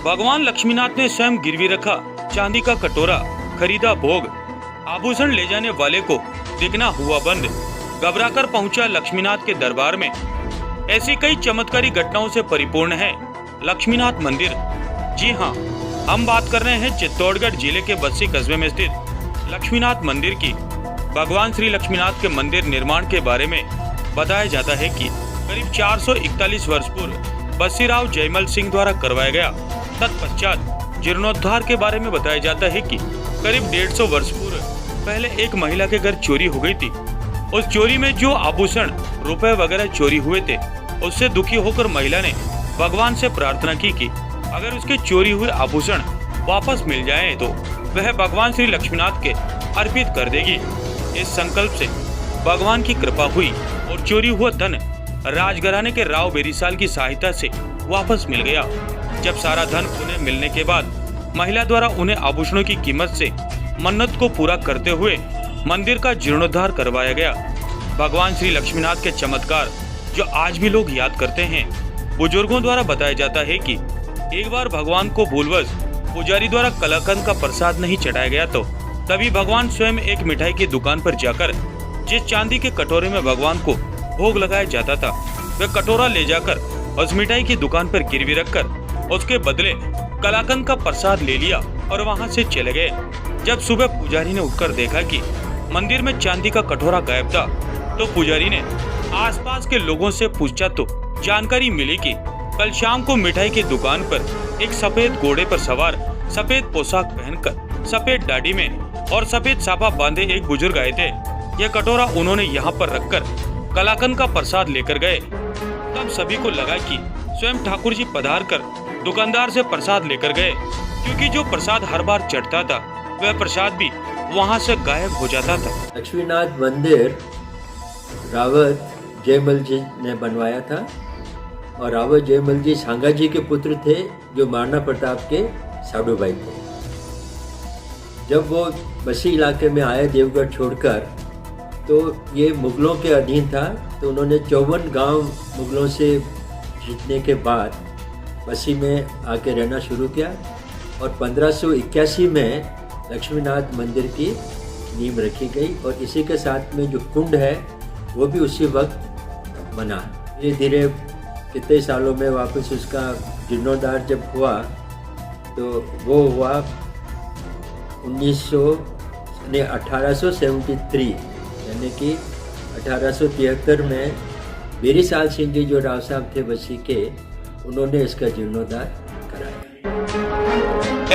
भगवान लक्ष्मीनाथ ने स्वयं गिरवी रखा चांदी का कटोरा, खरीदा भोग। आभूषण ले जाने वाले को दिखना हुआ बंद। घबराकर पहुंचा लक्ष्मीनाथ के दरबार में। ऐसी कई चमत्कारी घटनाओं से परिपूर्ण है लक्ष्मीनाथ मंदिर। जी हाँ, हम बात कर रहे हैं चित्तौड़गढ़ जिले के बस्सी कस्बे में स्थित लक्ष्मीनाथ मंदिर की। भगवान श्री लक्ष्मीनाथ के मंदिर निर्माण के बारे में बताया जाता है कि करीब 441 वर्ष पूर्व बस्सी राव जयमल सिंह द्वारा करवाया गया। तत्पश्चात जीर्णोद्धार के बारे में बताया जाता है कि करीब 150 वर्ष पूर्व पहले एक महिला के घर चोरी हो गई थी। उस चोरी में जो आभूषण, रुपए वगैरह चोरी हुए थे, उससे दुखी होकर महिला ने भगवान से प्रार्थना की कि अगर उसके चोरी हुए आभूषण वापस मिल जाएं तो वह भगवान श्री लक्ष्मीनाथ के अर्पित कर देगी। इस संकल्प से भगवान की कृपा हुई और चोरी हुआ धन राजघराने के राव बेरीसाल की सहायता से वापस मिल गया। जब सारा धन उन्हें मिलने के बाद महिला द्वारा उन्हें आभूषणों की कीमत से मन्नत को पूरा करते हुए मंदिर का जीर्णोद्धार करवाया गया। भगवान श्री लक्ष्मीनाथ के चमत्कार जो आज भी लोग याद करते हैं। बुजुर्गों द्वारा बताया जाता है कि एक बार भगवान को भूलवश पुजारी द्वारा कलाकंद का प्रसाद नहीं चढ़ाया गया तो तभी भगवान स्वयं एक मिठाई की दुकान पर जाकर जिस चांदी के कटोरे में भगवान को भोग लगाया जाता था, वह कटोरा ले जाकर उस मिठाई की दुकान पर गिरवी रखकर उसके बदले कलाकंद का प्रसाद ले लिया और वहां से चले गए। जब सुबह पुजारी ने उठकर देखा कि मंदिर में चांदी का कटोरा गायब था, तो पुजारी ने आसपास के लोगों से पूछा तो जानकारी मिली कि कल शाम को मिठाई की दुकान पर एक सफेद घोड़े पर सवार, सफेद पोशाक पहनकर, सफेद दाढ़ी में और सफेद साफा बांधे एक बुजुर्ग आए थे। यह कटोरा उन्होंने यहाँ पर रखकर कलाकंद का प्रसाद लेकर गए। तब सभी को लगा कि स्वयं ठाकुर जी पधार कर दुकानदार से प्रसाद लेकर गए, क्योंकि जो प्रसाद हर बार चढ़ता था वह प्रसाद भी वहाँ से गायब हो जाता था। लक्ष्मीनाथ मंदिर रावत जयमल जी ने बनवाया था और रावत जयमल जी सांगा जी के पुत्र थे, जो महाराणा प्रताप के साडू भाई थे। जब वो बस्सी इलाके में आए देवगढ़ छोड़कर, तो ये मुगलों के अधीन था, तो उन्होंने 54 गांव मुगलों से जीतने के बाद बस्सी में आके रहना शुरू किया और 1581 में लक्ष्मीनाथ मंदिर की नींव रखी गई और इसी के साथ में जो कुंड है वो भी उसी वक्त बना। धीरे धीरे कितने सालों में वापस उसका जीर्णोद्धार जब हुआ तो वो हुआ 1873, यानी कि 1873 में बेरीसाल सिंह जी जो राव साहब थे बस्सी के, उन्होंने इसका जीर्णोद्धार कराया।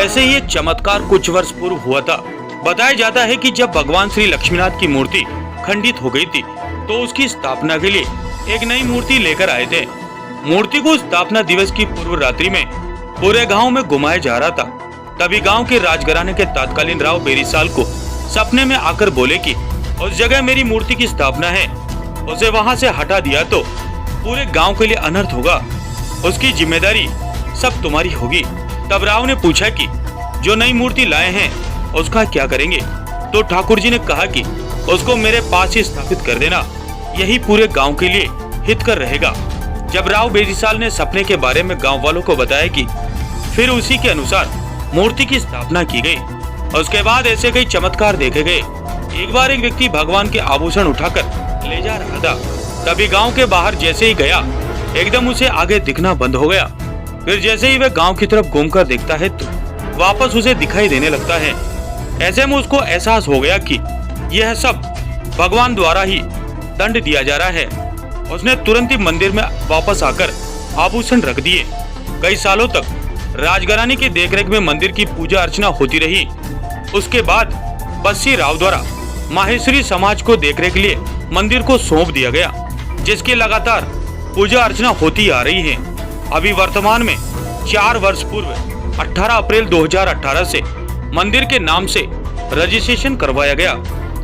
ऐसे ही एक चमत्कार कुछ वर्ष पूर्व हुआ था। बताया जाता है कि जब भगवान श्री लक्ष्मीनाथ की मूर्ति खंडित हो गई थी तो उसकी स्थापना के लिए एक नई मूर्ति लेकर आए थे। मूर्ति को स्थापना दिवस की पूर्व रात्रि में पूरे गांव में घुमाया जा रहा था। तभी गांव के राजघराने के तत्कालीन राव बेरीसाल को सपने में आकर बोले कि उस जगह मेरी मूर्ति की स्थापना है, उसे वहां से हटा दिया तो पूरे गांव के लिए अनर्थ होगा, उसकी जिम्मेदारी सब तुम्हारी होगी। तब राव ने पूछा कि जो नई मूर्ति लाए हैं उसका क्या करेंगे? तो ठाकुर जी ने कहा कि उसको मेरे पास ही स्थापित कर देना, यही पूरे गांव के लिए हितकर रहेगा। जब राव बेरीसाल ने सपने के बारे में गांव वालों को बताया कि फिर उसी के अनुसार मूर्ति की स्थापना की गई। उसके बाद ऐसे कई चमत्कार देखे गए। एक बार एक व्यक्ति भगवान के आभूषण उठाकर ले जा रहा था, तभी गांव के बाहर जैसे ही गया एकदम उसे आगे दिखना बंद हो गया। फिर जैसे ही वह गांव की तरफ घूमकर देखता है तो वापस उसे दिखाई देने लगता है। ऐसे में उसको एहसास हो गया कि यह सब भगवान द्वारा ही दंड दिया जा रहा है। उसने तुरंत ही मंदिर में वापस आकर आभूषण रख दिए। कई सालों तक राजघराने की देखरेख में मंदिर की पूजा अर्चना होती रही। उसके बाद बस्सी राव द्वारा माहेश्वरी समाज को देखरेख के लिए मंदिर को सौंप दिया गया, जिसकी लगातार पूजा अर्चना होती आ रही है। अभी वर्तमान में 4 वर्ष पूर्व 18 अप्रैल 2018 से मंदिर के नाम से रजिस्ट्रेशन करवाया गया,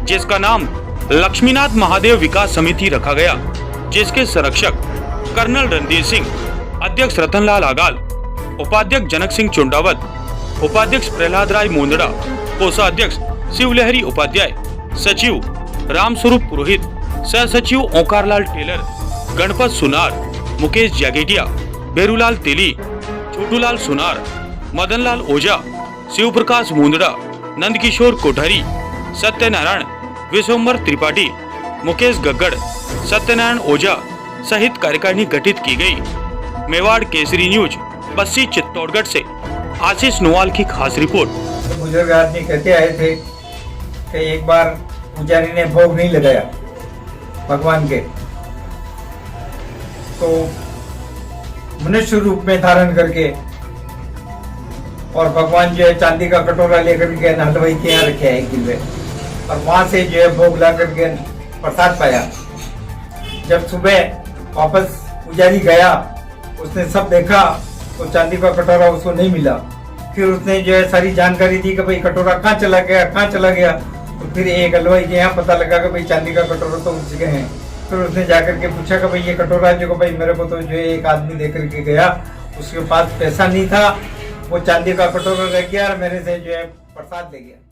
जिसका नाम लक्ष्मीनाथ महादेव विकास समिति रखा गया, जिसके संरक्षक कर्नल रणधीर सिंह, अध्यक्ष रतनलाल आगाल, उपाध्यक्ष जनक सिंह चुंडावत, उपाध्यक्ष प्रहलाद राय मुंदड़ा, कोषाध्यक्ष शिवलहरी उपाध्याय, सचिव रामस्वरूप पुरोहित, सह सचिव ओंकारलाल टेलर, गणपत सुनार, मुकेश जागेटिया, बेरूलाल तेली, छोटूलाल सुनार, मदनलाल ओझा, शिव प्रकाश मुंदड़ा, नंदकिशोर कोठारी, सत्यनारायण, विश्वम्बर त्रिपाठी, मुकेश गग्गड़, सत्यनारायण ओझा सहित कार्यकारिणी गठित की गई। मेवाड़ केसरी न्यूज, बस्सी चित्तौड़गढ़ से आशीष नोवाल की खास रिपोर्ट। बुजुर्ग आदमी कहते आए थे कि एक बार पुजारी ने भोग नहीं लगाया भगवान के, तो मनुष्य रूप में धारण करके और भगवान जो है चांदी का कटोरा लेकर के हलवाई के यहाँ रखे है किले, और वहां से जो है भोग ला करके प्रसाद पाया। जब सुबह वापस पुजारी गया, उसने सब देखा तो चांदी का कटोरा उसको नहीं मिला। फिर उसने जो है सारी जानकारी दी कि भाई कटोरा कहाँ चला गया। तो फिर एक हलवाई के यहाँ पता लगा कि भाई चांदी का कटोरा तो उस जगह है। फिर उसने जाकर के पूछा कि भाई ये कटोरा जो भाई मेरे को तो जो है एक आदमी देकर के गया, उसके पास पैसा नहीं था, वो चांदी का कटोरा रह गया और मेरे से जो है प्रसाद ले गया।